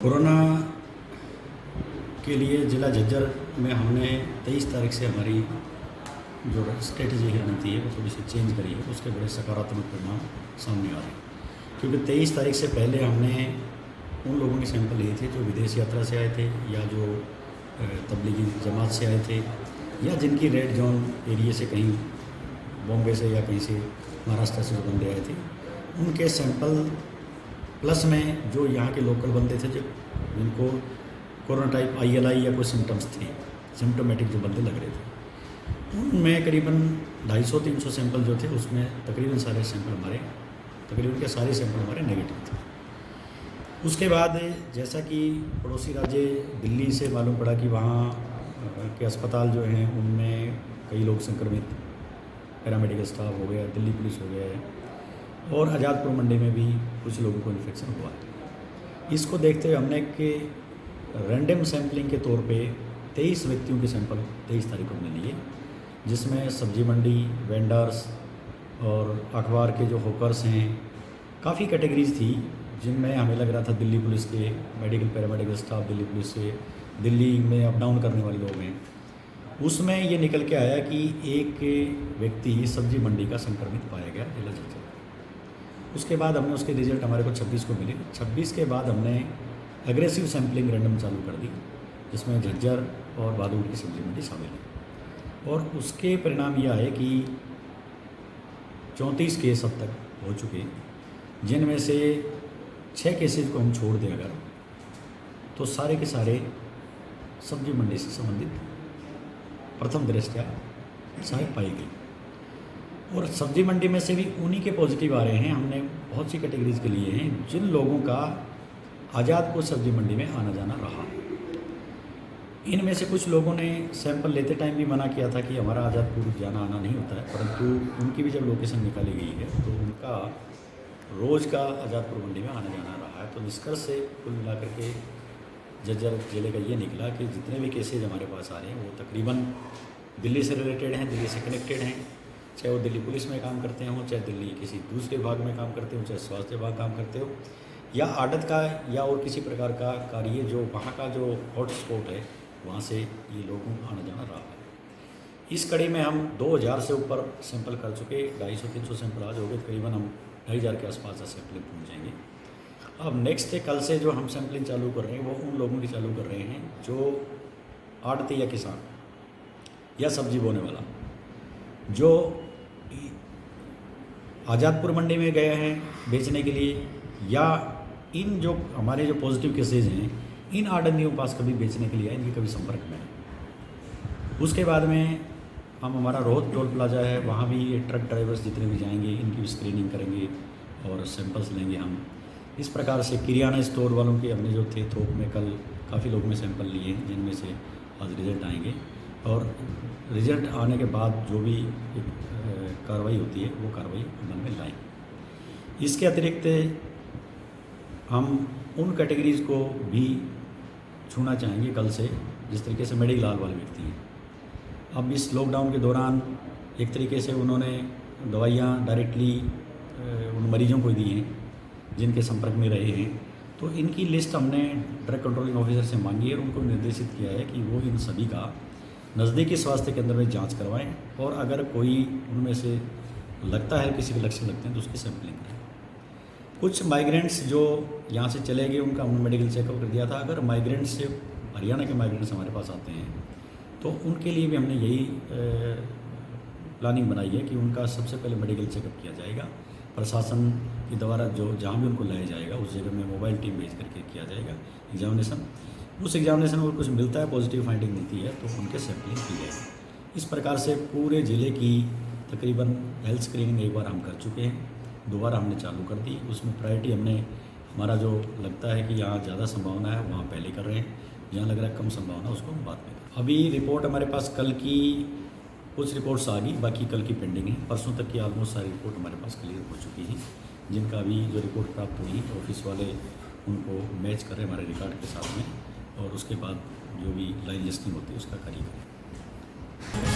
Corona के लिए ज़िला झज्जर में हमने 23 तारीख से हमारी जो स्ट्रेटजी की रणनीति है वो थोड़ी सी चेंज करी है। उसके बड़े सकारात्मक परिणाम सामने आ रहे हैं, क्योंकि 23 तारीख से पहले हमने उन लोगों के सैंपल लिए थे जो विदेश यात्रा से आए थे या जो तबलीगी जमात से आए थे या जिनकी रेड जोन एरिया से कहीं बॉम्बे से या कहीं से महाराष्ट्र से जो बंदे आए थे उनके सैंपल प्लस में जो यहाँ के लोकल बंदे थे जो जिनको कोरोना टाइप ILI या कोई सिम्टम्स थे, सिम्टोमेटिक जो बंदे लग रहे थे, उनमें करीबन 250-300 सैंपल जो थे उसमें तकरीबन सारे सैंपल हमारे नेगेटिव थे। उसके बाद जैसा कि पड़ोसी राज्य दिल्ली से मालूम पड़ा कि वहाँ के अस्पताल जो हैं उनमें कई लोग संक्रमित, पैरामेडिकल स्टाफ हो गया, दिल्ली पुलिस हो गया है और आज़ादपुर मंडी में भी कुछ लोगों को इन्फेक्शन हुआ है। इसको देखते हुए हमने कि रैंडम सैम्पलिंग के तौर पे 23 व्यक्तियों के सैंपल 23 तारीख को हमने लिए, जिसमें सब्जी मंडी, वेंडर्स और अखबार के जो हॉकर्स हैं, काफ़ी कैटेगरीज थी जिनमें हमें लग रहा था दिल्ली पुलिस के medical paramedical staff, Delhi police से दिल्ली में अप डाउन करने वाले लोग हैं। उसमें ये निकल के आया कि एक व्यक्ति सब्जी मंडी का संक्रमित पाया गया जिला झज्जर। उसके बाद हमने उसके रिजल्ट हमारे को 26 को मिले। 26 के बाद हमने एग्रेसिव सैम्पलिंग रैंडम चालू कर दी, जिसमें झज्जर और बहादुरगढ़ की सब्जी मंडी शामिल है और उसके परिणाम यह आए कि 34 केस अब तक हो चुके, जिनमें से 6 केसेज को हम छोड़ दें अगर तो सारे के सारे सब्जी मंडी से संबंधित प्रथम दृष्टया सहायक पाई गई। और सब्जी मंडी में से भी उन्हीं के पॉजिटिव आ रहे हैं। हमने बहुत सी कैटेगरीज के लिए हैं जिन लोगों का आज़ादपुर सब्जी मंडी में आना जाना रहा। इनमें से कुछ लोगों ने सैंपल लेते टाइम भी मना किया था कि हमारा आज़ादपुर जाना आना नहीं होता है, परंतु उनकी भी जब लोकेशन निकाली गई है तो उनका रोज़ का आज़ादपुर मंडी में आना जाना रहा है। तो निष्कर्ष से कुल मिलाकर के झज्जर जिले का ये निकला कि जितने भी केसेज हमारे पास आ रहे हैं वो तकरीबन दिल्ली से रिलेटेड हैं, दिल्ली से कनेक्टेड हैं, चाहे वो दिल्ली पुलिस में काम करते हों, चाहे दिल्ली किसी दूसरे विभाग में काम करते हो, चाहे स्वास्थ्य विभाग काम करते हो या आड़त का या और किसी प्रकार का कार्य जो वहाँ का जो हॉट स्पॉट है वहाँ से ये लोगों को आना जाना रहा है। इस कड़ी में हम 2000 से ऊपर सैंपल कर चुके, 250-300 सैंपल आज हो गए, तकरीबन हम 2500 के आसपास सैंपलिंग पहुँच जाएंगे। अब नेक्स्ट है कल से जो हम सैंपलिंग चालू कर रहे हैं वो उन लोगों की चालू कर रहे हैं जो आड़ती या किसान या सब्जी बोने वाला जो आज़ादपुर मंडी में गए हैं बेचने के लिए या इन जो हमारे जो पॉजिटिव केसेज हैं इन आड़तियों के पास कभी बेचने के लिए इनके कभी संपर्क में है। उसके बाद में हम हमारा रोहत टोल प्लाजा है, वहाँ भी ये ट्रक ड्राइवर्स जितने भी जाएंगे इनकी भी स्क्रीनिंग करेंगे और सैंपल्स लेंगे हम। इस प्रकार से किराना स्टोर वालों के हमने जो थे थोक में कल काफ़ी लोग में सैंपल लिए हैं, जिनमें से आज रिज़ल्ट आएंगे और रिज़ल्ट आने के बाद जो भी कार्रवाई होती है वो कार्रवाई अमल में लाएंगे। इसके अतिरिक्त हम उन कैटेगरीज़ को भी छूना चाहेंगे कल से जिस तरीके से मेडिकल लाल वाले व्यक्ति हैं। अब इस लॉकडाउन के दौरान एक तरीके से उन्होंने दवाइयाँ डायरेक्टली उन मरीजों को दी हैं जिनके संपर्क में रहे हैं, तो इनकी लिस्ट हमने ड्रग कंट्रोलिंग ऑफिसर से मांगी है और उनको निर्देशित किया है कि वो इन सभी का नज़दीकी स्वास्थ्य केंद्र में जांच करवाएं और अगर कोई उनमें से लगता है किसी के लक्षण लगते हैं तो उसकी सैंपलिंग करें। कुछ माइग्रेंट्स जो यहाँ से चले गए उनका हमने मेडिकल चेकअप कर दिया था। अगर माइग्रेंट्स से हरियाणा के माइग्रेंट्स हमारे पास आते हैं तो उनके लिए भी हमने यही प्लानिंग बनाई है कि उनका सबसे पहले मेडिकल चेकअप किया जाएगा। प्रशासन के द्वारा जो जहाँ भी उनको लाया जाएगा उस जगह में मोबाइल टीम भेज करके किया जाएगा एग्जामिनेशन। उस एग्जामिनेशन में कुछ मिलता है, पॉजिटिव फाइंडिंग मिलती है तो उनके सैंपलिंग की जाएगी। इस प्रकार से पूरे ज़िले की तकरीबन हेल्थ स्क्रीनिंग एक बार हम कर चुके हैं, दोबारा हमने चालू कर दी। उसमें प्रायोरिटी हमने हमारा जो लगता है कि यहाँ ज़्यादा संभावना है वहाँ पहले कर रहे हैं, जहाँ लग रहा है कम संभावना उसको हम बाद में। अभी रिपोर्ट हमारे पास कल की कुछ रिपोर्ट्स आ गई, बाकी कल की पेंडिंग है। परसों तक की ऑलमोस्ट सारी रिपोर्ट हमारे पास क्लियर हो चुकी है, जिनका अभी जो रिपोर्ट प्राप्त हुई ऑफिस वाले उनको मैच कर रहे हैं हमारे रिकॉर्ड के साथ में और उसके बाद जो भी लाइन लिस्टिंग होती है उसका कार्य करें।